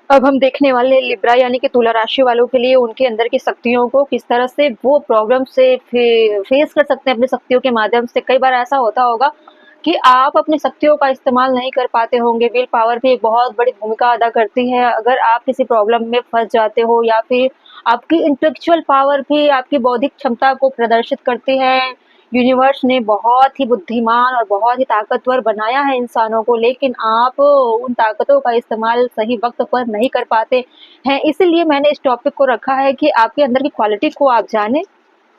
अब हम देखने वाले लिब्रा यानी कि तुला राशि वालों के लिए उनके अंदर की शक्तियों को किस तरह से वो प्रॉब्लम से फेस कर सकते हैं अपनी शक्तियों के माध्यम से। कई बार ऐसा होता होगा कि आप अपनी शक्तियों का इस्तेमाल नहीं कर पाते होंगे। विल पावर भी एक बहुत बड़ी भूमिका अदा करती है। अगर आप किसी प्रॉब्लम में फंस जाते हो या फिर आपकी इंटेलेक्चुअल पावर भी आपकी बौद्धिक क्षमता को प्रदर्शित करती है। यूनिवर्स ने बहुत ही बुद्धिमान और बहुत ही ताकतवर बनाया है इंसानों को, लेकिन आप उन ताकतों का इस्तेमाल सही वक्त पर नहीं कर पाते हैं। इसीलिए मैंने इस टॉपिक को रखा है कि आपके अंदर की क्वालिटी को आप जानें,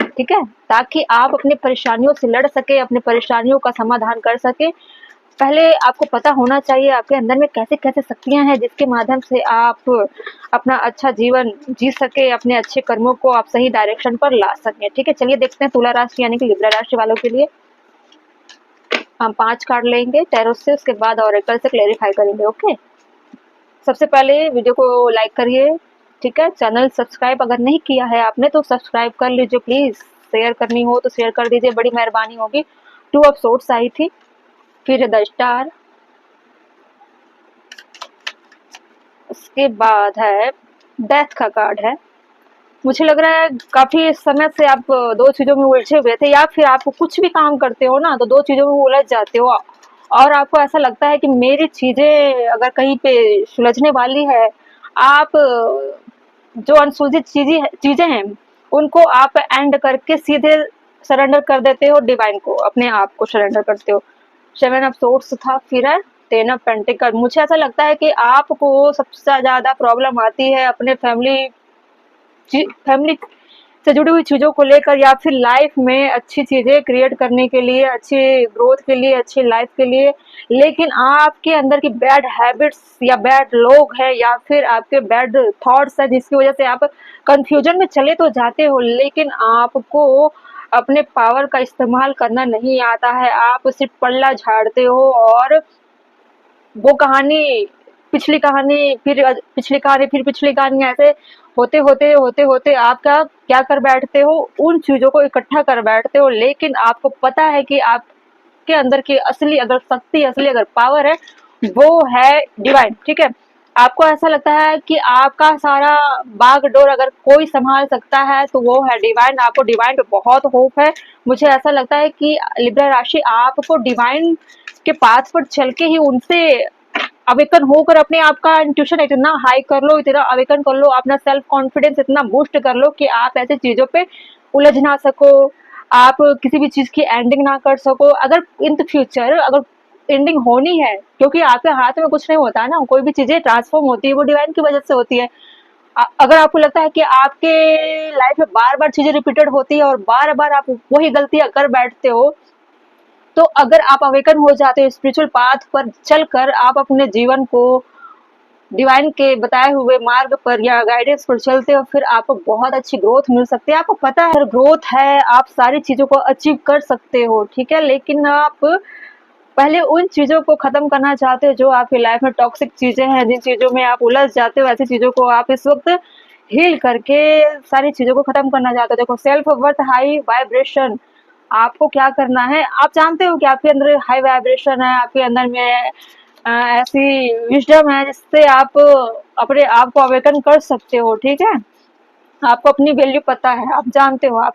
ठीक है, ताकि आप अपनी परेशानियों से लड़ सके, अपनी परेशानियों का समाधान कर सके। पहले आपको पता होना चाहिए आपके अंदर में कैसे-कैसे शक्तियाँ हैं जिसके माध्यम से आप अपना अच्छा जीवन जी सके, अपने अच्छे कर्मों को आप सही डायरेक्शन पर ला सकें। ठीक है, चलिए देखते हैं तुला राशि यानी कि लिब्रा राशि वालों के लिए। हम 5 कार्ड लेंगे टैरो से, उसके बाद ऑरेकल से क्लेरिफाई करेंगे। ओके, सबसे पहले वीडियो को लाइक करिए, ठीक है। चैनल सब्सक्राइब अगर नहीं किया है आपने तो सब्सक्राइब कर लीजिए प्लीज़। शेयर करनी हो तो शेयर कर दीजिए, बड़ी मेहरबानी होगी। 2 ऑफ सोर्ड्स आई थी, फिर द स्टार, उसके बाद है डेथ का कार्ड है। मुझे लग रहा है काफ़ी समय से आप 2 चीज़ों में उलझे हुए थे, या फिर आप कुछ भी काम करते हो ना तो 2 चीज़ों में उलझ जाते हो और आपको ऐसा लगता है कि मेरी चीज़ें अगर कहीं पे सुलझने वाली है, आप जो अनसुलझी चीज़ें हैं उनको आप एंड करके सीधे सरेंडर कर देते हो डिवाइन को, अपने आप को सरेंडर करते हो। 7 ऑफ सोर्ड्स था, फिर है 10 ऑफ पेंटिकल। मुझे ऐसा लगता है कि आपको सबसे ज़्यादा प्रॉब्लम आती है अपने फैमिली से जुड़ी हुई चीज़ों को लेकर, या फिर लाइफ में अच्छी चीज़ें क्रिएट करने के लिए, अच्छी ग्रोथ के लिए, अच्छी लाइफ के लिए। लेकिन आपके अंदर की बैड हैबिट्स या बैड लोग हैं या फिर आपके बैड थॉट्स हैं जिसकी वजह से आप कंफ्यूजन में चले तो जाते हो, लेकिन आपको अपने पावर का इस्तेमाल करना नहीं आता है। आप सिर्फ पल्ला झाड़ते हो और वो कहानी, पिछली कहानी, फिर पिछली कहानी, फिर पिछली कहानी, ऐसे होते आप क्या कर बैठते हो, उन चीज़ों को इकट्ठा कर बैठते हो। लेकिन आपको पता है कि आपके अंदर की असली अगर शक्ति, असली अगर पावर है, वो है डिवाइन, ठीक है। आपको ऐसा लगता है कि आपका सारा बागडोर अगर कोई संभाल सकता है तो वो है डिवाइन। आपको डिवाइन पे बहुत होप है। मुझे ऐसा लगता है कि लिब्रा राशि आपको डिवाइन के पाथ पर चल के ही उनसे अवेकन होकर अपने आप का इंट्यूशन इतना हाई कर लो, इतना अवेकन कर लो, अपना सेल्फ कॉन्फिडेंस इतना बूस्ट कर लो कि आप ऐसी चीज़ों पे उलझ ना सको, आप किसी भी चीज़ की एंडिंग ना कर सको। अगर इन द फ्यूचर अगर एंडिंग होनी है, क्योंकि आपके हाथ में कुछ नहीं होता है ना, कोई भी चीज़ें ट्रांसफॉर्म होती है वो डिवाइन की वजह से होती है। अगर आपको लगता है कि आपके लाइफ में बार-बार चीज़ें रिपीटेड होती है और बार-बार आप वही गलतियाँ कर बैठते हो, तो अगर आप अवेकन हो जाते हो स्पिरिचुअल पाथ पर चलकर, आप अपने जीवन को डिवाइन के बताए हुए मार्ग पर या गाइडेंस पर चलते हो, फिर आपको बहुत अच्छी ग्रोथ मिल सकती है। आपको पता है ग्रोथ है, आप सारी चीज़ों को अचीव कर सकते हो, ठीक है। लेकिन आप पहले उन चीज़ों को ख़त्म करना चाहते हो जो आपकी लाइफ में टॉक्सिक चीज़ें हैं, जिन चीज़ों में आप उलझ जाते हो, ऐसी चीज़ों को आप इस वक्त हील करके सारी चीज़ों को ख़त्म करना चाहते हो। देखो, सेल्फ वर्थ हाई वाइब्रेशन, आपको क्या करना है, आप जानते हो कि आपके अंदर हाई वाइब्रेशन है, आपके अंदर में ऐसी विजडम है जिससे आप अपने आप को अवेकन कर सकते हो, ठीक है। आपको अपनी वैल्यू पता है, आप जानते हो आप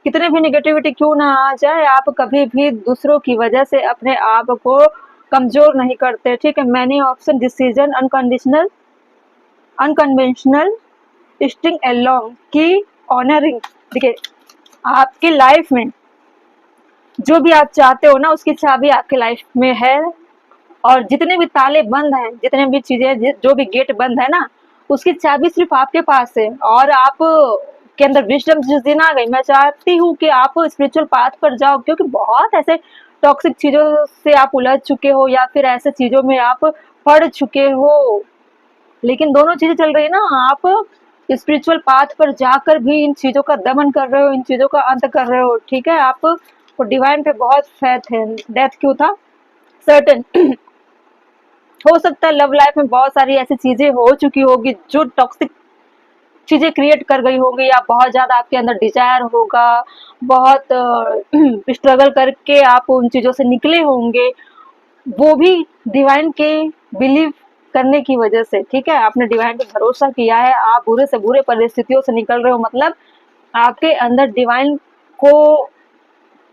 कितने भी नेगेटिविटी क्यों ना आ जाए, आप कभी भी दूसरों की वजह से अपने आप को कमजोर नहीं करते, ठीक है। Many option decision unconditional unconventional sting along की ऑनरिंग। देखिए, आपकी लाइफ में जो भी आप चाहते हो ना उसकी चाबी आपके लाइफ में है, और जितने भी ताले बंद हैं, जितने भी चीजें, जो भी गेट बंद है ना, उसकी चाबी सिर्फ आपके पास है। और आप के अंदर विजडम जिस दिन आ गई, मैं चाहती हूँ कि आप स्पिरिचुअल पाथ पर जाओ, क्योंकि बहुत ऐसे टॉक्सिक चीजों से आप उलझ चुके हो या फिर ऐसे चीजों में आप पड़ चुके हो। लेकिन दोनों चीजें चल रही है ना, आप स्पिरिचुअल पाथ पर जाकर भी इन चीजों का दमन कर रहे हो, इन चीजों का अंत कर रहे हो, ठीक है। आप डिवाइन पे बहुत फेथ है। डेथ क्यों था? सर्टेन हो सकता है लव लाइफ में बहुत सारी ऐसी चीजें हो चुकी होगी जो टॉक्सिक चीजें क्रिएट कर गई होंगी, या बहुत ज्यादा आपके अंदर डिजायर होगा, बहुत स्ट्रगल करके आप उन चीजों से निकले होंगे। वो भी डिवाइन के बिलीव करने की वजह से, ठीक है, आपने डिवाइन पे भरोसा किया है, आप बुरे से बुरे परिस्थितियों से निकल रहे हो, मतलब आपके अंदर डिवाइन को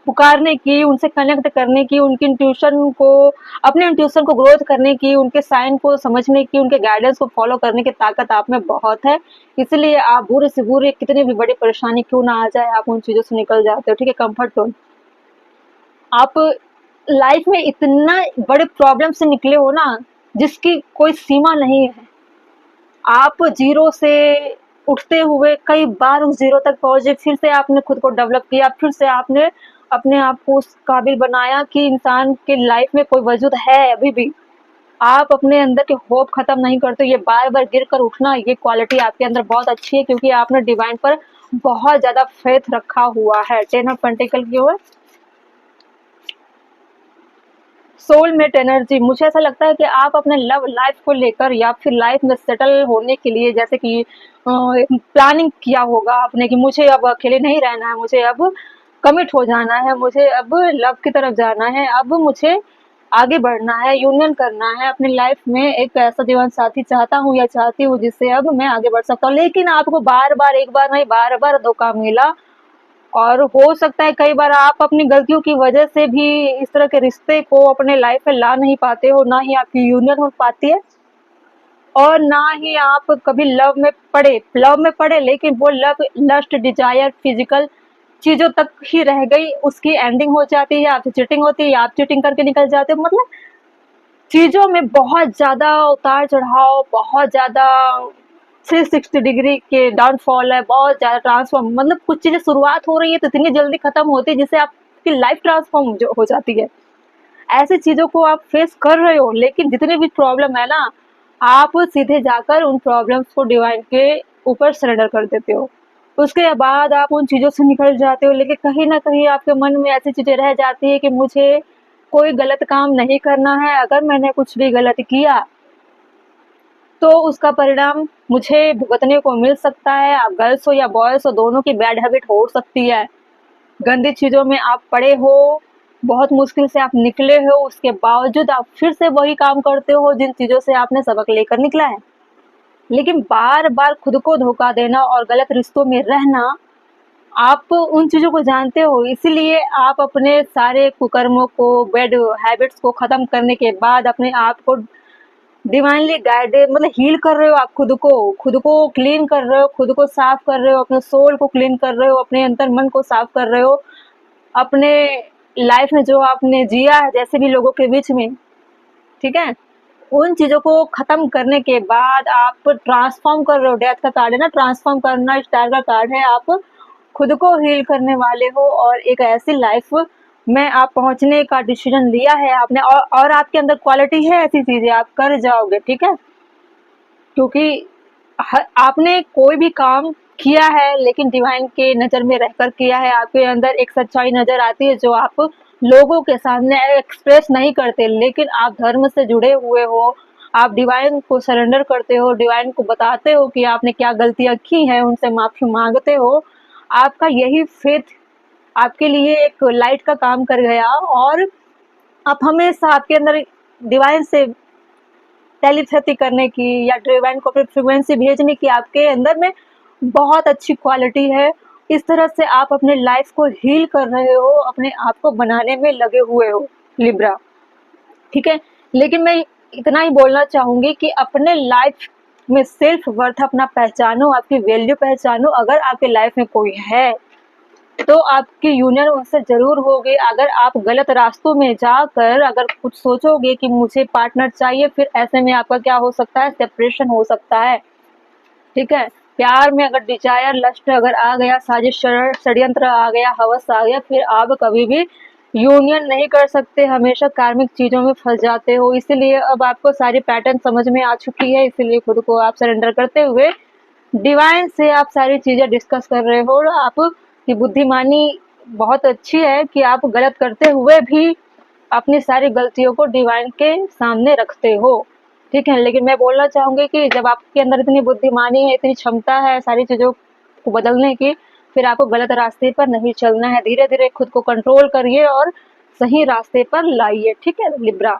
पुकारने की, उनसे कनेक्ट करने की, उनकी इंट्यूशन को, अपने इंट्यूशन को ग्रोथ करने की, उनके साइन को समझने की, उनके गाइडेंस को फॉलो करने की ताकत आप में बहुत है। इसलिए आप बुरे से बुरे कितनी भी बड़ी परेशानी क्यों ना आ जाए, आप उन चीज़ों से निकल जाते हो, ठीक है। कम्फर्ट जोन, आप लाइफ में इतना बड़े प्रॉब्लम से निकले हो ना, जिसकी कोई सीमा नहीं है। आप जीरो से उठते हुए कई बार उस जीरो तक पहुंचे, फिर से आपने खुद को डेवलप किया, फिर से आपने अपने आप को उस काबिल बनाया कि इंसान के लाइफ में कोई वजूद है अभी भी। आप अपने अंदर के होप खत्म नहीं करते, ये बार बार गिर कर उठना, ये क्वालिटी आपके अंदर बहुत अच्छी है, क्योंकि आपने डिवाइन पर बहुत ज्यादा फेथ रखा हुआ है। 10 ऑफ पेंटिकल की ओर सोलमेट एनर्जी, मुझे ऐसा लगता है कि आप अपने लव लाइफ को लेकर या फिर लाइफ में सेटल होने के लिए, जैसे कि प्लानिंग किया होगा आपने कि मुझे अब अकेले नहीं रहना है, मुझे अब कमिट हो जाना है, मुझे अब लव की तरफ जाना है, अब मुझे आगे बढ़ना है, यूनियन करना है अपनी लाइफ में, एक ऐसा जीवन साथी चाहता हूँ या चाहती हूँ जिससे अब मैं आगे बढ़ सकता हूँ। लेकिन आपको बार बार, एक बार नहीं बार बार धोखा मिला, और हो सकता है कई बार आप अपनी गलतियों की वजह से भी इस तरह के रिश्ते को अपने लाइफ में ला नहीं पाते हो, ना ही आपकी यूनियन हो पाती है, और ना ही आप कभी लव में पड़े, लेकिन वो लव लस्ट डिजायर फिजिकल चीजों तक ही रह गई, उसकी एंडिंग हो जाती है, आपसे चीटिंग होती है, आप चीटिंग करके निकल जाते हो। मतलब चीजों में बहुत ज्यादा उतार चढ़ाव, बहुत ज्यादा 360 डिग्री के डाउनफॉल है, बहुत ज्यादा ट्रांसफॉर्म, मतलब कुछ चीजें शुरुआत हो रही है तो इतनी जल्दी खत्म होती है जिससे आपकी लाइफ ट्रांसफॉर्म हो जाती है। ऐसी चीजों को आप फेस कर रहे हो, लेकिन जितनी भी प्रॉब्लम है ना, आप सीधे जाकर उन प्रॉब्लम्स को डिवाइन के ऊपर सरेंडर कर देते हो, उसके बाद आप उन चीजों से निकल जाते हो। लेकिन कहीं ना कहीं आपके मन में ऐसी चीजें रह जाती है कि मुझे कोई गलत काम नहीं करना है, अगर मैंने कुछ भी गलत किया तो उसका परिणाम मुझे भुगतने को मिल सकता है। आप गर्ल्स हो या बॉयज हो, दोनों की बैड हैबिट हो सकती है, गंदी चीज़ों में आप पड़े हो, बहुत मुश्किल से आप निकले हो, उसके बावजूद आप फिर से वही काम करते हो जिन चीज़ों से आपने सबक लेकर निकला है। लेकिन बार बार खुद को धोखा देना और गलत रिश्तों में रहना, आप उन चीज़ों को जानते हो, इसीलिए आप अपने सारे कुकर्मों को, बैड हैबिट्स को ख़त्म करने के बाद अपने आप को डिवाइनली गाइडेड, मतलब हील कर रहे हो, आप खुद को क्लीन कर रहे हो, खुद को साफ कर रहे हो, अपने सोल को क्लीन कर रहे हो, अपने अंतर मन को साफ कर रहे हो, अपने लाइफ में जो आपने जिया है जैसे भी लोगों के बीच में, ठीक है, उन चीज़ों को ख़त्म करने के बाद आप ट्रांसफॉर्म कर रहे हो। डेथ का कार्ड है ना, ट्रांसफॉर्म करना स्टार का कार्ड है, आप खुद को हील करने वाले हो और एक ऐसी लाइफ में आप पहुंचने का डिसीजन लिया है आपने, और आपके अंदर क्वालिटी है, ऐसी चीज़ें आप कर जाओगे, ठीक है, क्योंकि आपने कोई भी काम किया है लेकिन डिवाइन के नज़र में रहकर किया है, आपके अंदर एक सच्चाई नज़र आती है जो आप लोगों के सामने एक्सप्रेस नहीं करते, लेकिन आप धर्म से जुड़े हुए हो, आप डिवाइन को सरेंडर करते हो, डिवाइन को बताते हो कि आपने क्या गलतियां की हैं, उनसे माफ़ी मांगते हो। आपका यही फेथ आपके लिए एक लाइट का काम कर गया, और आप हमेशा आपके अंदर डिवाइन से टेलीपैथी करने की या डिवाइन को अपनी फ्रीक्वेंसी भेजने की आपके अंदर में बहुत अच्छी क्वालिटी है। इस तरह से आप अपने लाइफ को हील कर रहे हो, अपने आप को बनाने में लगे हुए हो लिब्रा, ठीक है। लेकिन मैं इतना ही बोलना चाहूंगी कि अपने लाइफ में सेल्फ वर्थ अपना पहचानो, आपकी वैल्यू पहचानो। अगर आपके लाइफ में कोई है तो आपकी यूनियन उनसे जरूर होगी। अगर आप गलत रास्तों में जाकर अगर कुछ सोचोगे कि मुझे पार्टनर चाहिए, फिर ऐसे में आपका क्या हो सकता है, सेपरेशन हो सकता है, ठीक है। प्यार में अगर डिजायर लस्ट अगर आ गया, साजिश षड्यंत्र आ गया, हवस आ गया, फिर आप कभी भी यूनियन नहीं कर सकते, हमेशा कार्मिक चीजों में फंस जाते हो। इसीलिए अब आपको सारी पैटर्न समझ में आ चुकी है, इसीलिए खुद को आप सरेंडर करते हुए डिवाइन से आप सारी चीजें डिस्कस कर रहे हो। आप की बुद्धिमानी बहुत अच्छी है कि आप गलत करते हुए भी अपनी सारी गलतियों को डिवाइन के सामने रखते हो, ठीक है। लेकिन मैं बोलना चाहूंगी कि जब आपके अंदर इतनी बुद्धिमानी है, इतनी क्षमता है सारी चीजों को बदलने की, फिर आपको गलत रास्ते पर नहीं चलना है। धीरे धीरे खुद को कंट्रोल करिए और सही रास्ते पर लाइए, ठीक है लिब्रा।